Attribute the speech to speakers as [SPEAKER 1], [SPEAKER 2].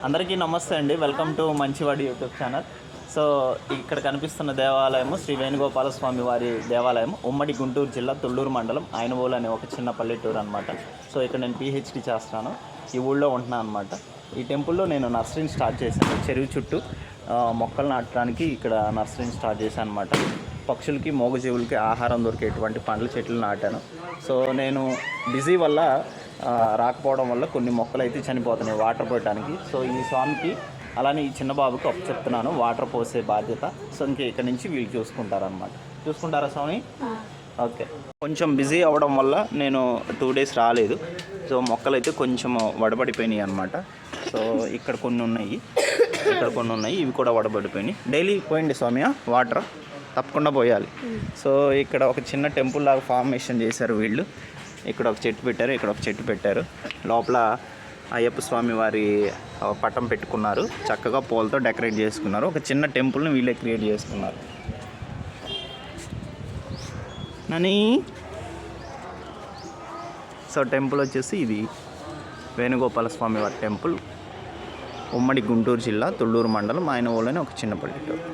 [SPEAKER 1] అందరికీ నమస్తే అండి. వెల్కమ్ టు మంచివాడి యూట్యూబ్ ఛానల్. సో ఇక్కడ కనిపిస్తున్న దేవాలయము శ్రీ వేణుగోపాల స్వామి వారి దేవాలయం, ఉమ్మడి గుంటూరు జిల్లా తుళ్ళూరు మండలం ఆయనవోలు అనే ఒక చిన్న పల్లెటూరు అనమాట. సో ఇక్కడ నేను పిహెచ్డి చేస్తున్నాను, ఈ ఊళ్ళో ఉంటున్నాను అనమాట. ఈ టెంపుల్లో నేను నర్సరీని స్టార్ట్ చేశాను. చెరువు చుట్టూ మొక్కలు నాటడానికి ఇక్కడ నర్సరీని స్టార్ట్ చేశాను అనమాట. పక్షులకి మూగజీవులకి ఆహారం దొరికేటువంటి పండ్ల చెట్లు నాటాను. సో నేను బిజీ వల్ల రాకపోవడం వల్ల కొన్ని మొక్కలు అయితే చనిపోతున్నాయి వాటర్ పోయడానికి. సో ఈ స్వామికి అలానే ఈ చిన్న బాబుకి చెప్తున్నాను వాటర్ పోసే బాధ్యత. సో ఇంక ఇక్కడ నుంచి వీళ్ళు చూసుకుంటారనమాట. చూసుకుంటారా స్వామి? ఓకే. కొంచెం బిజీ అవ్వడం వల్ల నేను 2 days రాలేదు. సో మొక్కలు అయితే కొంచెం వడబడిపోయినాయి అనమాట. సో ఇక్కడ కొన్ని ఉన్నాయి, ఇక్కడ కొన్ని ఉన్నాయి, ఇవి కూడా వడబడిపోయినాయి. డైలీ పోయండి స్వామి వాటర్, తప్పకుండా పోయాలి. సో ఇక్కడ ఒక చిన్న టెంపుల్ లాగా ఫార్మేషన్ చేశారు వీళ్ళు. ఇక్కడ ఒక చెట్టు పెట్టారు, ఇక్కడ ఒక చెట్టు పెట్టారు. లోపల అయ్యప్ప స్వామి వారి పటం పెట్టుకున్నారు, చక్కగా పూలతో డెకరేట్ చేసుకున్నారు. ఒక చిన్న టెంపుల్ని వీళ్ళే క్రియేట్ చేసుకున్నారు. నని సో టెంపుల్ వచ్చేసి ఇది వేణుగోపాల స్వామి వారి టెంపుల్, ఉమ్మడి గుంటూరు జిల్లా తుళ్ళూరు మండలం ఆయనవోలు అనే ఒక చిన్న పల్లెటూరు.